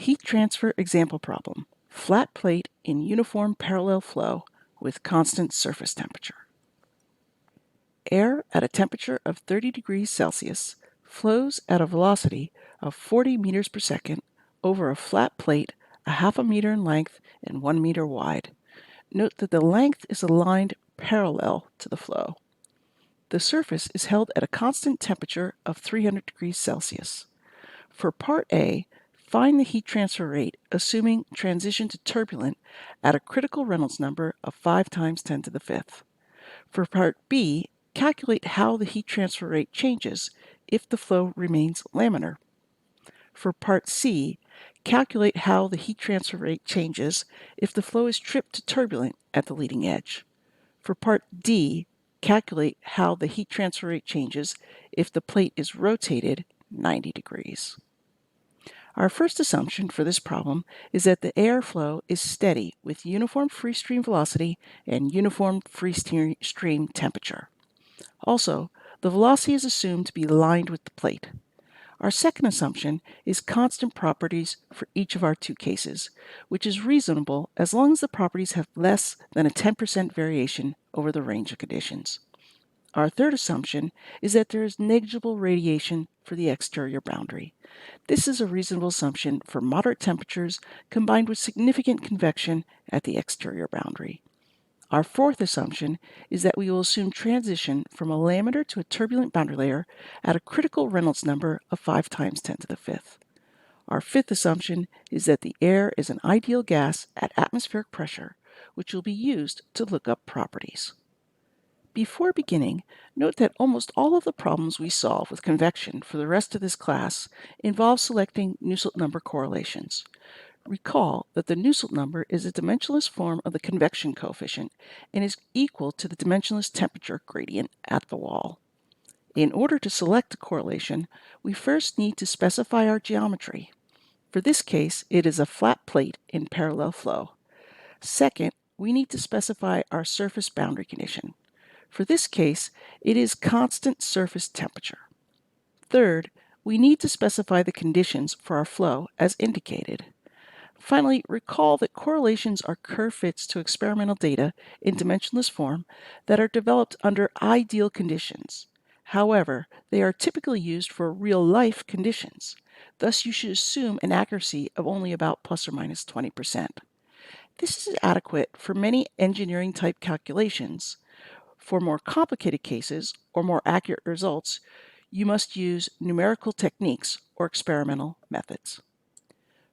Heat transfer example problem. Flat plate in uniform parallel flow with constant surface temperature. Air at a temperature of 30 degrees Celsius flows at a velocity of 40 meters per second over a flat plate a half a meter in length and 1 meter wide. Note that the length is aligned parallel to the flow. The surface is held at a constant temperature of 300 degrees Celsius. For part A, find the heat transfer rate assuming transition to turbulent at a critical Reynolds number of 5 times 10 to the fifth. For part B, calculate how the heat transfer rate changes if the flow remains laminar. For part C, calculate how the heat transfer rate changes if the flow is tripped to turbulent at the leading edge. For part D, calculate how the heat transfer rate changes if the plate is rotated 90 degrees. Our first assumption for this problem is that the air flow is steady with uniform free stream velocity and uniform free stream temperature. Also, the velocity is assumed to be aligned with the plate. Our second assumption is constant properties for each of our two cases, which is reasonable as long as the properties have less than a 10% variation over the range of conditions. Our third assumption is that there is negligible radiation for the exterior boundary. This is a reasonable assumption for moderate temperatures combined with significant convection at the exterior boundary. Our fourth assumption is that we will assume transition from a laminar to a turbulent boundary layer at a critical Reynolds number of 5 times 10 to the fifth. Our fifth assumption is that the air is an ideal gas at atmospheric pressure, which will be used to look up properties. Before beginning, note that almost all of the problems we solve with convection for the rest of this class involve selecting Nusselt number correlations. Recall that the Nusselt number is a dimensionless form of the convection coefficient and is equal to the dimensionless temperature gradient at the wall. In order to select a correlation, we first need to specify our geometry. For this case, it is a flat plate in parallel flow. Second, we need to specify our surface boundary condition. For this case, it is constant surface temperature. Third, we need to specify the conditions for our flow as indicated. Finally, recall that correlations are curve fits to experimental data in dimensionless form that are developed under ideal conditions. However, they are typically used for real-life conditions. Thus, you should assume an accuracy of only about plus or minus 20%. This is adequate for many engineering-type calculations. For more complicated cases or more accurate results, you must use numerical techniques or experimental methods.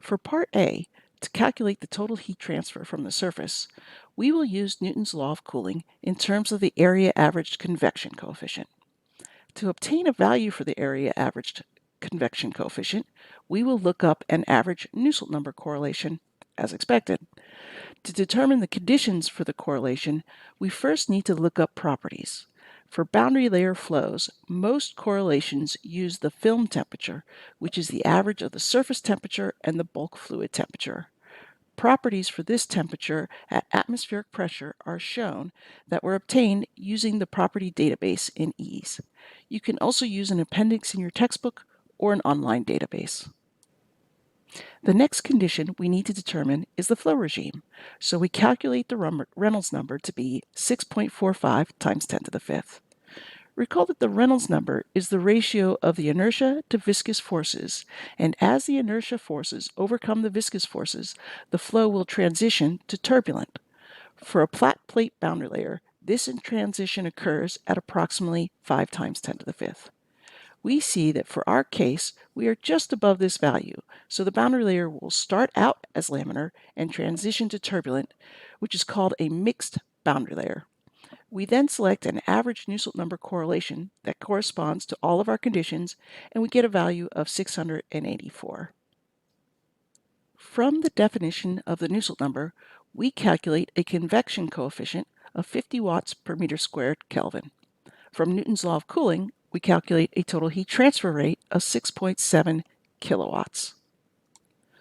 For part A, to calculate the total heat transfer from the surface, we will use Newton's law of cooling in terms of the area averaged convection coefficient. To obtain a value for the area averaged convection coefficient, we will look up an average Nusselt number correlation as expected. To determine the conditions for the correlation, we first need to look up properties. For boundary layer flows, most correlations use the film temperature, which is the average of the surface temperature and the bulk fluid temperature. Properties for this temperature at atmospheric pressure are shown that were obtained using the property database in EASE. You can also use an appendix in your textbook or an online database. The next condition we need to determine is the flow regime, so we calculate the Reynolds number to be 6.45 times 10 to the fifth. Recall that the Reynolds number is the ratio of the inertia to viscous forces, and as the inertia forces overcome the viscous forces, the flow will transition to turbulent. For a flat plate boundary layer, this transition occurs at approximately 5 times 10 to the fifth. We see that for our case, we are just above this value, so the boundary layer will start out as laminar and transition to turbulent, which is called a mixed boundary layer. We then select an average Nusselt number correlation that corresponds to all of our conditions, and we get a value of 684. From the definition of the Nusselt number, we calculate a convection coefficient of 50 watts per meter squared Kelvin. From Newton's law of cooling, we calculate a total heat transfer rate of 6.7 kilowatts.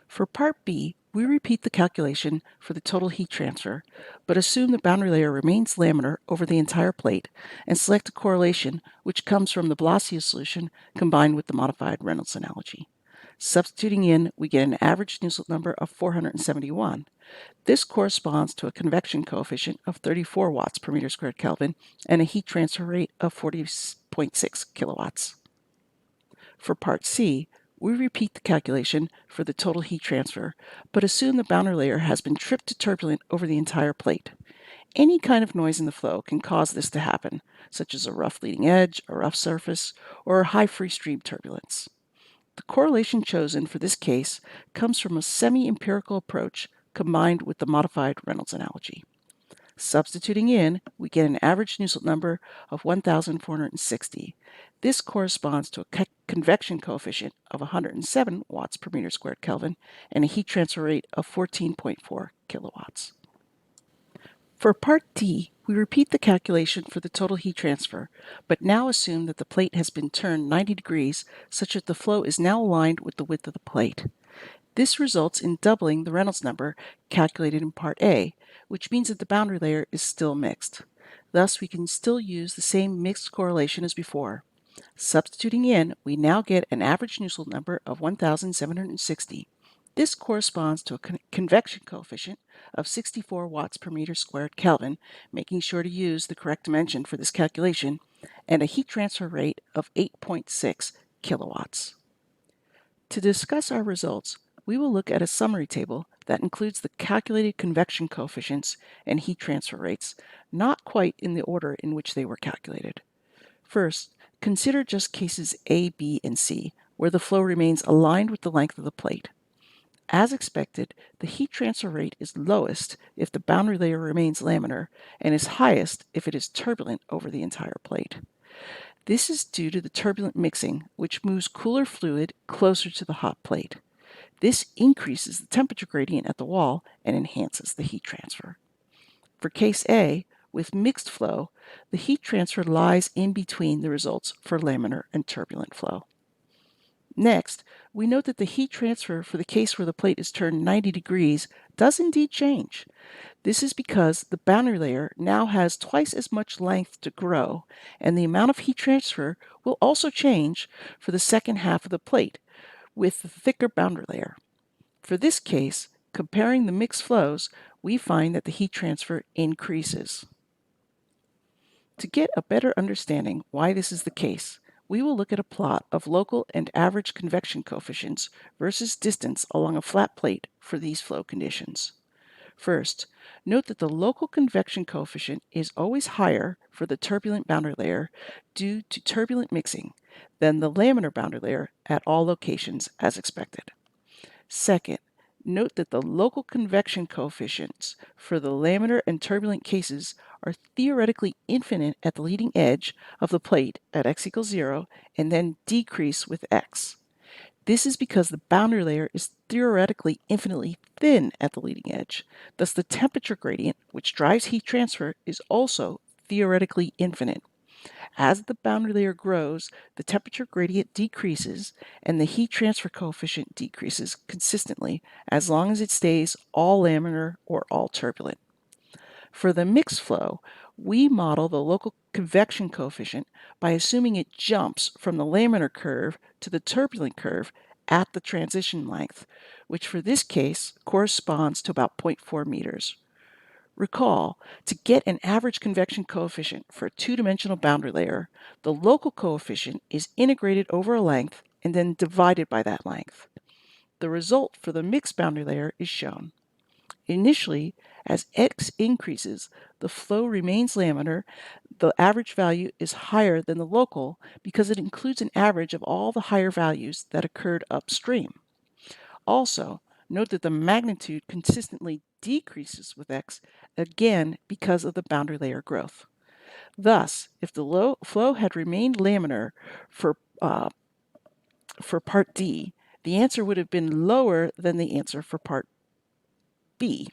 For part B, we repeat the calculation for the total heat transfer, but assume the boundary layer remains laminar over the entire plate and select a correlation which comes from the Blasius solution combined with the modified Reynolds analogy. Substituting in, we get an average Nusselt number of 471. This corresponds to a convection coefficient of 34 watts per meter squared Kelvin and a heat transfer rate of 40.6 kilowatts. For part C, we repeat the calculation for the total heat transfer, but assume the boundary layer has been tripped to turbulent over the entire plate. Any kind of noise in the flow can cause this to happen, such as a rough leading edge, a rough surface, or a high free stream turbulence. The correlation chosen for this case comes from a semi-empirical approach combined with the modified Reynolds analogy. Substituting in, we get an average Nusselt number of 1,460. This corresponds to a convection coefficient of 107 watts per meter squared Kelvin and a heat transfer rate of 14.4 kilowatts. For part D, we repeat the calculation for the total heat transfer, but now assume that the plate has been turned 90 degrees such that the flow is now aligned with the width of the plate. This results in doubling the Reynolds number calculated in part A, which means that the boundary layer is still mixed. Thus, we can still use the same mixed correlation as before. Substituting in, we now get an average Nusselt number of 1,760. This corresponds to a convection coefficient of 64 watts per meter squared Kelvin, making sure to use the correct dimension for this calculation, and a heat transfer rate of 8.6 kilowatts. To discuss our results, we will look at a summary table that includes the calculated convection coefficients and heat transfer rates, not quite in the order in which they were calculated. First, consider just cases A, B, and C, where the flow remains aligned with the length of the plate. As expected, the heat transfer rate is lowest if the boundary layer remains laminar and is highest if it is turbulent over the entire plate. This is due to the turbulent mixing, which moves cooler fluid closer to the hot plate. This increases the temperature gradient at the wall and enhances the heat transfer. For case A, with mixed flow, the heat transfer lies in between the results for laminar and turbulent flow. Next, we note that the heat transfer for the case where the plate is turned 90 degrees does indeed change. This is because the boundary layer now has twice as much length to grow, and the amount of heat transfer will also change for the second half of the plate with the thicker boundary layer. For this case, comparing the mixed flows, we find that the heat transfer increases. To get a better understanding why this is the case, we will look at a plot of local and average convection coefficients versus distance along a flat plate for these flow conditions. First, note that the local convection coefficient is always higher for the turbulent boundary layer due to turbulent mixing than the laminar boundary layer at all locations as expected. Second, note that the local convection coefficients for the laminar and turbulent cases are theoretically infinite at the leading edge of the plate at x equals 0 and then decrease with x. This is because the boundary layer is theoretically infinitely thin at the leading edge. Thus, the temperature gradient, which drives heat transfer, is also theoretically infinite. As the boundary layer grows, the temperature gradient decreases and the heat transfer coefficient decreases consistently as long as it stays all laminar or all turbulent. For the mixed flow, we model the local convection coefficient by assuming it jumps from the laminar curve to the turbulent curve at the transition length, which for this case corresponds to about 0.4 meters. Recall, to get an average convection coefficient for a two-dimensional boundary layer, the local coefficient is integrated over a length and then divided by that length. The result for the mixed boundary layer is shown. Initially, as x increases, the flow remains laminar. The average value is higher than the local because it includes an average of all the higher values that occurred upstream. Also, note that the magnitude consistently decreases with x, again because of the boundary layer growth. Thus, if the flow had remained laminar for part D, the answer would have been lower than the answer for part B.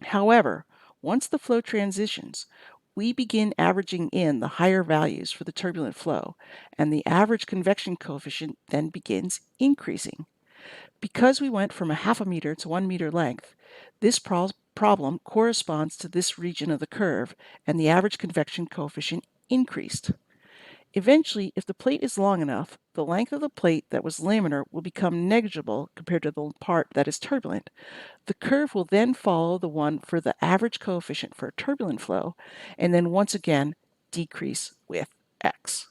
However, once the flow transitions, we begin averaging in the higher values for the turbulent flow, and the average convection coefficient then begins increasing. Because we went from a half a meter to 1 meter length, this problem corresponds to this region of the curve, and the average convection coefficient increased. Eventually, if the plate is long enough, the length of the plate that was laminar will become negligible compared to the part that is turbulent. The curve will then follow the one for the average coefficient for a turbulent flow, and then once again decrease with x.